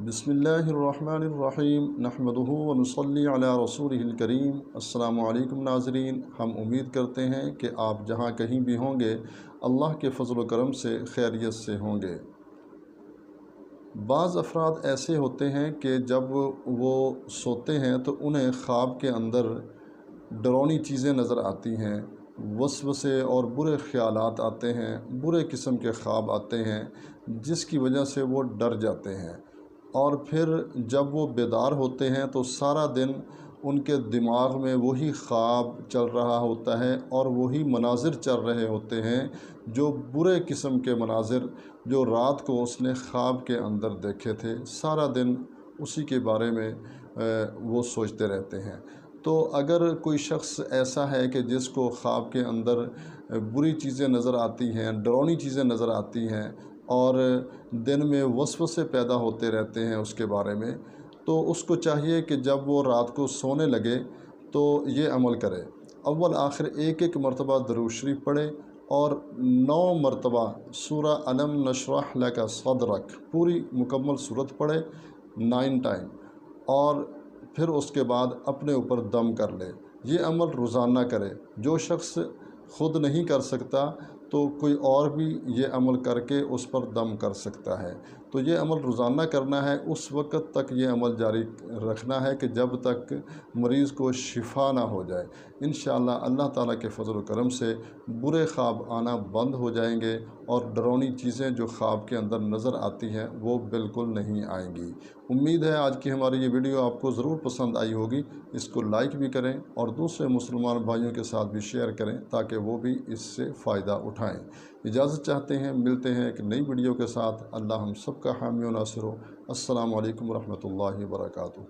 بسم اللہ الرحمن الرحیم نحمدہ ونصلی علی رسولہ الکریم۔ السلام علیکم ناظرین، ہم امید کرتے ہیں کہ آپ جہاں کہیں بھی ہوں گے اللہ کے فضل و کرم سے خیریت سے ہوں گے۔ بعض افراد ایسے ہوتے ہیں کہ جب وہ سوتے ہیں تو انہیں خواب کے اندر ڈراؤنی چیزیں نظر آتی ہیں، وسوسے اور برے خیالات آتے ہیں، برے قسم کے خواب آتے ہیں جس کی وجہ سے وہ ڈر جاتے ہیں، اور پھر جب وہ بیدار ہوتے ہیں تو سارا دن ان کے دماغ میں وہی خواب چل رہا ہوتا ہے اور وہی مناظر چل رہے ہوتے ہیں، جو برے قسم کے مناظر جو رات کو اس نے خواب کے اندر دیکھے تھے، سارا دن اسی کے بارے میں وہ سوچتے رہتے ہیں۔ تو اگر کوئی شخص ایسا ہے کہ جس کو خواب کے اندر بری چیزیں نظر آتی ہیں، ڈراؤنی چیزیں نظر آتی ہیں اور دن میں وسوسے پیدا ہوتے رہتے ہیں اس کے بارے میں، تو اس کو چاہیے کہ جب وہ رات کو سونے لگے تو یہ عمل کرے۔ اول آخر ایک مرتبہ درود شریف پڑھے اور 9 مرتبہ سورہ الم نشرح لک صدرک پوری مکمل صورت پڑھے 9 ٹائم، اور پھر اس کے بعد اپنے اوپر دم کر لے۔ یہ عمل روزانہ کرے۔ جو شخص خود نہیں کر سکتا تو کوئی اور بھی یہ عمل کر کے اس پر دم کر سکتا ہے۔ تو یہ عمل روزانہ کرنا ہے، اس وقت تک یہ عمل جاری رکھنا ہے کہ جب تک مریض کو شفا نہ ہو جائے۔ انشاءاللہ اللہ تعالیٰ کے فضل و کرم سے برے خواب آنا بند ہو جائیں گے اور ڈراؤنی چیزیں جو خواب کے اندر نظر آتی ہیں وہ بالکل نہیں آئیں گی۔ امید ہے آج کی ہماری یہ ویڈیو آپ کو ضرور پسند آئی ہوگی۔ اس کو لائک بھی کریں اور دوسرے مسلمان بھائیوں کے ساتھ بھی شیئر کریں تاکہ وہ بھی اس سے فائدہ اٹھائیں۔ اجازت چاہتے ہیں، ملتے ہیں ایک نئی ویڈیو کے ساتھ۔ اللہ ہم سب کا حامی و ناصر ہو۔ السلام علیکم ورحمۃ اللہ وبرکاتہ۔